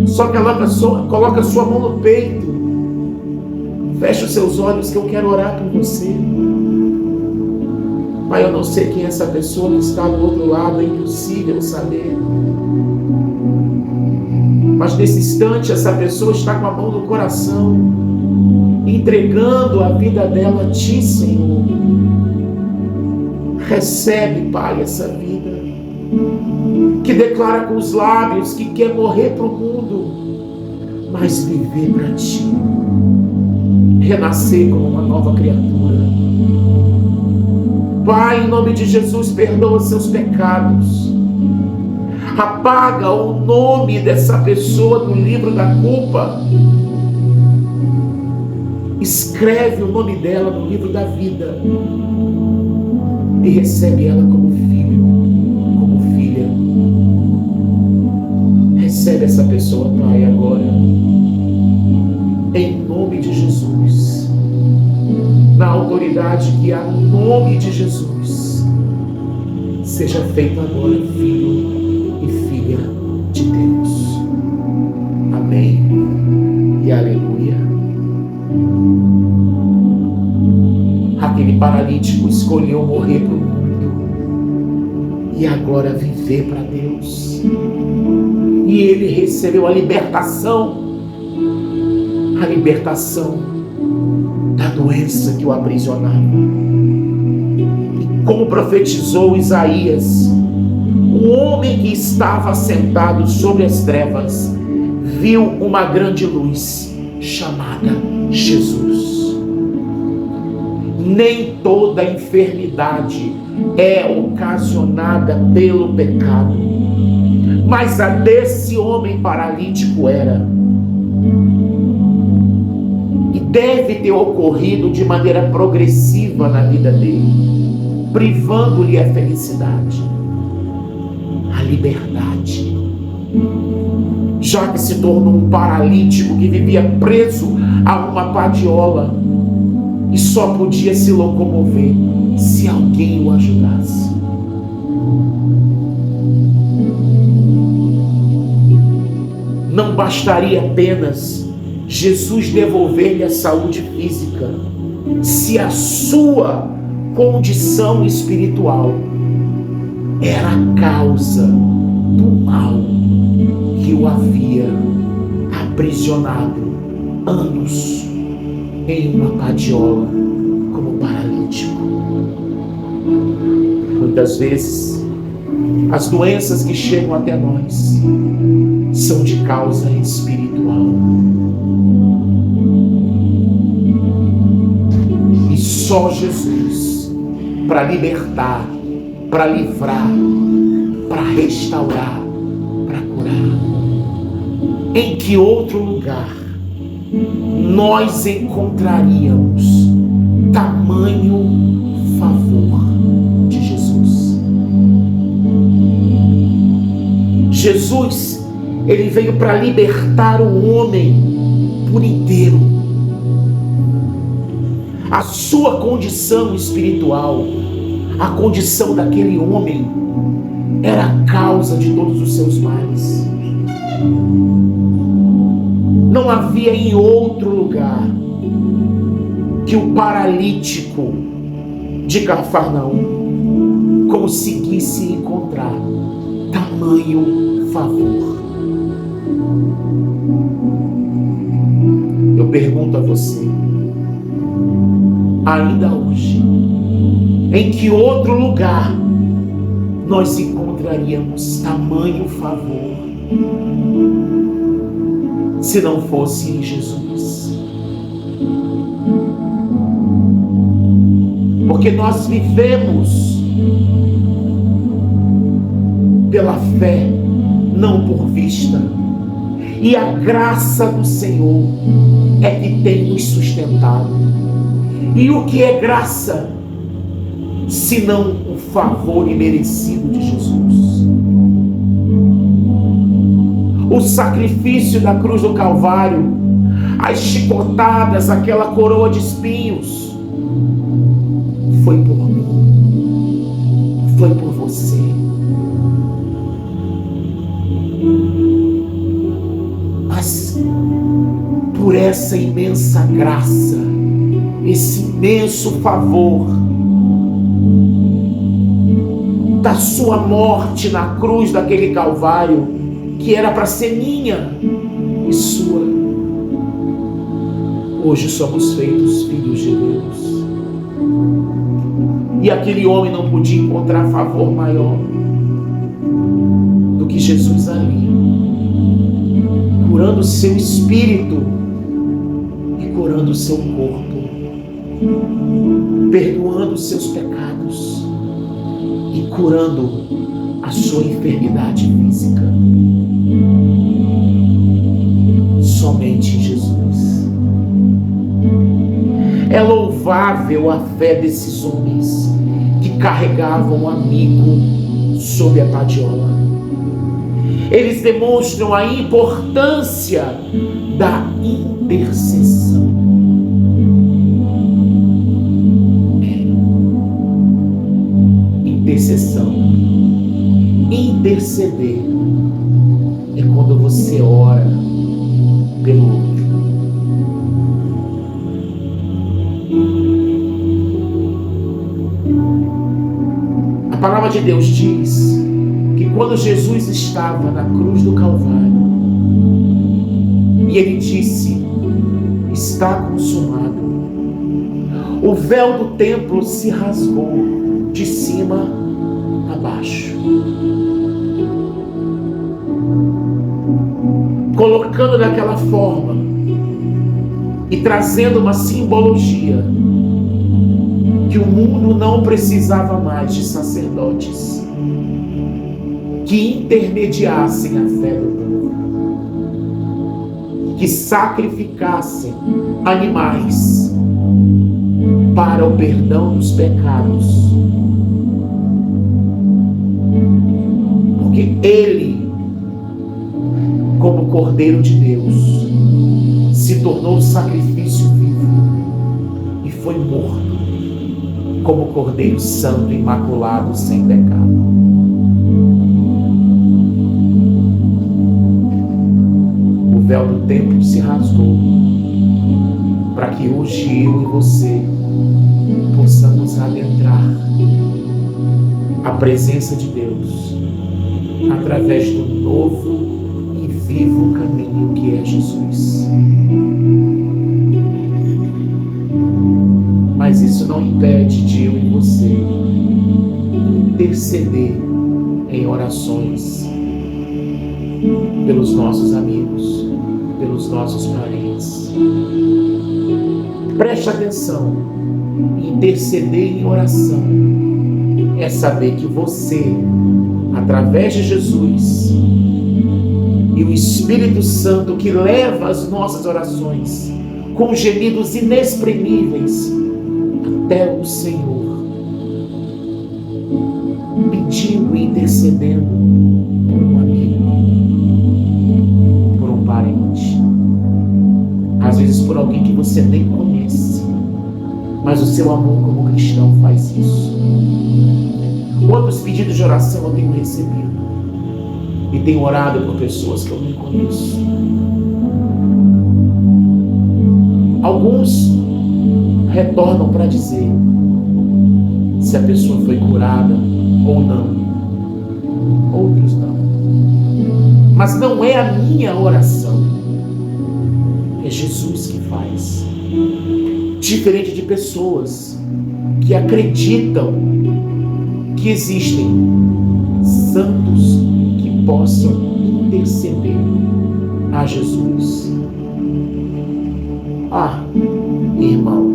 só coloca a sua mão no peito. Feche os seus olhos que eu quero orar por você. Pai, eu não sei quem é essa pessoa que está do outro lado, é impossível saber. Mas nesse instante essa pessoa está com a mão no coração, entregando a vida dela a Ti, Senhor. Recebe, Pai, essa vida que declara com os lábios que quer morrer para o mundo, mas viver para Ti, renascer como uma nova criatura. Pai, em nome de Jesus, perdoa seus pecados. Apaga o nome dessa pessoa do livro da culpa. Escreve o nome dela no livro da vida e recebe ela como filho, como filha. Recebe essa pessoa, Pai, agora, em nome de Jesus, na autoridade que há no nome de Jesus. Seja feito agora, filho e filha de Deus. Amém e aleluia. Aquele paralítico escolheu morrer para o mundo e agora viver para Deus. E ele recebeu a libertação da doença que o aprisionava. E como profetizou Isaías, o homem que estava sentado sobre as trevas viu uma grande luz chamada Jesus. Nem toda enfermidade é ocasionada pelo pecado, mas a desse homem paralítico era. E deve ter ocorrido de maneira progressiva na vida dele, privando-lhe a felicidade, a liberdade. Já que se tornou um paralítico que vivia preso a uma padiola e só podia se locomover se alguém o ajudasse. Não bastaria apenas Jesus devolver-lhe a saúde física, se a sua condição espiritual era a causa do mal que o havia aprisionado anos em uma padiola como paralítico. Muitas vezes as doenças que chegam até nós são de causa espiritual. E só Jesus, para libertar, para livrar, para restaurar, para curar. Em que outro lugar nós encontraríamos tamanho favor de Jesus? Jesus, ele veio para libertar o homem por inteiro. A sua condição espiritual, a condição daquele homem, era a causa de todos os seus males. Não havia em outro lugar que o paralítico de Cafarnaum conseguisse encontrar tamanho favor. Eu pergunto a você, ainda hoje, em que outro lugar nós encontraríamos tamanho favor, se não fosse em Jesus? Porque nós vivemos pela fé, não por vista. E a graça do Senhor é que tem nos sustentado. E o que é graça, senão o favor imerecido de Jesus? O sacrifício da cruz do Calvário, as chicotadas, aquela coroa de espinhos, foi por mim, foi por você. Mas por essa imensa graça, esse imenso favor da sua morte na cruz daquele Calvário, que era para ser minha e sua, hoje somos feitos filhos de Deus. E aquele homem não podia encontrar favor maior do que Jesus ali, curando o seu espírito e curando o seu corpo, perdoando os seus pecados e curando a sua enfermidade física. Somente em Jesus. É louvável a fé desses homens que carregavam um amigo sob a padiola. Eles demonstram a importância da intercessão. Intercessão. Interceder é quando você ora pelo outro. A palavra de Deus diz que quando Jesus estava na cruz do Calvário e ele disse: está consumado, o véu do templo se rasgou de cima a baixo, colocando daquela forma e trazendo uma simbologia que o mundo não precisava mais de sacerdotes que intermediassem a fé do povo, que sacrificassem animais para o perdão dos pecados, porque ele, como Cordeiro de Deus, se tornou sacrifício vivo e foi morto como Cordeiro Santo, imaculado, sem pecado. O véu do templo se rasgou para que hoje eu e você possamos adentrar a presença de Deus através do novo e vivo caminho que é Jesus. Mas isso não impede de eu e você interceder em orações pelos nossos amigos, pelos nossos parentes. Preste atenção, interceder em oração é saber que você, através de Jesus e o Espírito Santo que leva as nossas orações com gemidos inexprimíveis até o Senhor, pedindo e intercedendo por um amigo, por um parente, às vezes por alguém que você nem conhece, mas o seu amor como cristão faz isso. Quantos pedidos de oração eu tenho recebido e tenho orado por pessoas que eu nem conheço? Alguns retornam para dizer se a pessoa foi curada ou não. Outros não. Mas não é a minha oração, é Jesus que faz. Diferente de pessoas que acreditam que existem santos que possam interceder a Jesus. Irmão,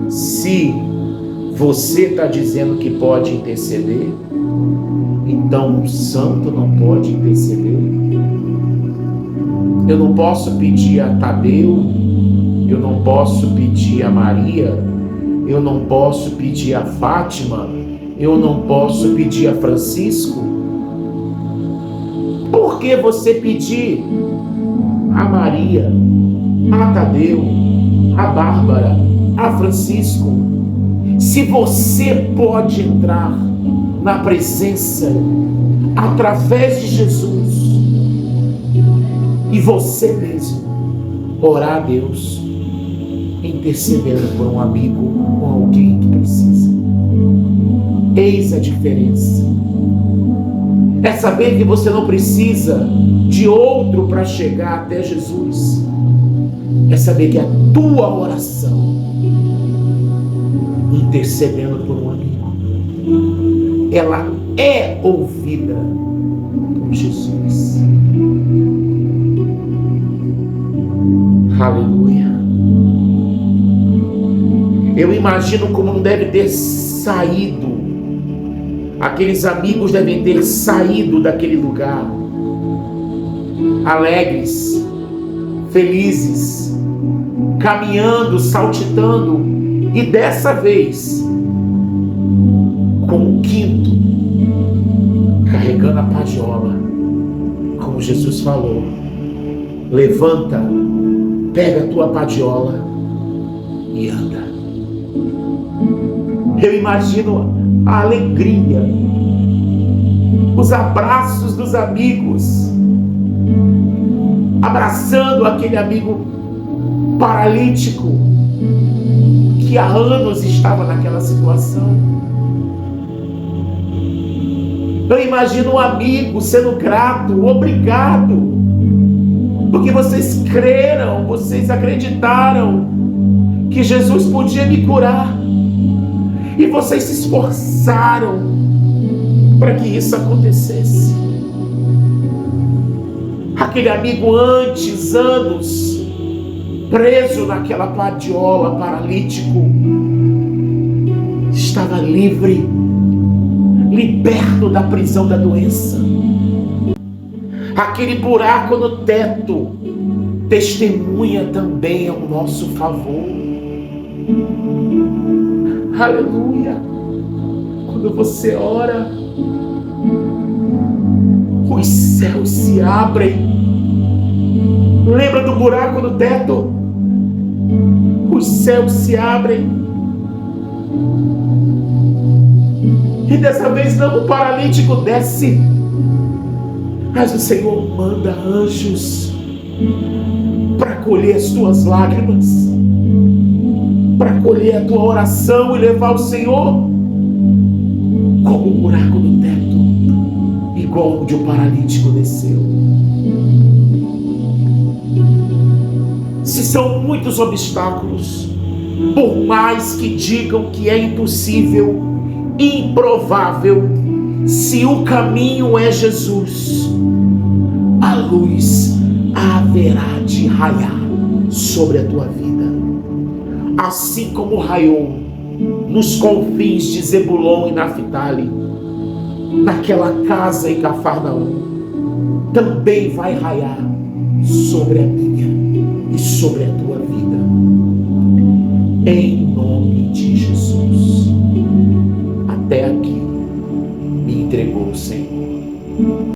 se você está dizendo que pode interceder, então um santo não pode interceder. Eu não posso pedir a Tadeu, eu não posso pedir a Maria, eu não posso pedir a Fátima, eu não posso pedir a Francisco. Por que você pedir a Maria, a Tadeu, a Bárbara, a Francisco, se você pode entrar na presença através de Jesus e você mesmo orar a Deus, intercedendo por um amigo ou alguém que precisa? Eis a diferença. É saber que você não precisa de outro para chegar até Jesus. É saber que a tua oração, intercedendo por um amigo, ela é ouvida por Jesus. Aleluia. Eu imagino como não deve ter saído Aqueles amigos devem ter saído daquele lugar alegres, felizes, caminhando, saltitando, e dessa vez, com o quinto, carregando a padiola, como Jesus falou: levanta, pega a tua padiola e anda. Eu imagino a alegria, os abraços dos amigos, abraçando aquele amigo paralítico que há anos estava naquela situação. Eu imagino um amigo sendo grato: obrigado, porque vocês creram, vocês acreditaram que Jesus podia me curar, e vocês se esforçaram para que isso acontecesse. Aquele amigo antes, anos, preso naquela padiola, paralítico, estava livre, liberto da prisão da doença. Aquele buraco no teto testemunha também ao nosso favor. Aleluia! Quando você ora, os céus se abrem. Lembra do buraco no teto? Os céus se abrem. E dessa vez não o paralítico desce, mas o Senhor manda anjos para colher as tuas lágrimas, para colher a tua oração e levar o Senhor como um buraco no teto, igual onde o paralítico desceu. Se são muitos obstáculos, por mais que digam que é impossível, improvável, se o caminho é Jesus, a luz haverá de raiar sobre a tua vida. Assim como raiou nos confins de Zebulon e Naftali, naquela casa em Cafarnaum, também vai raiar sobre a minha e sobre a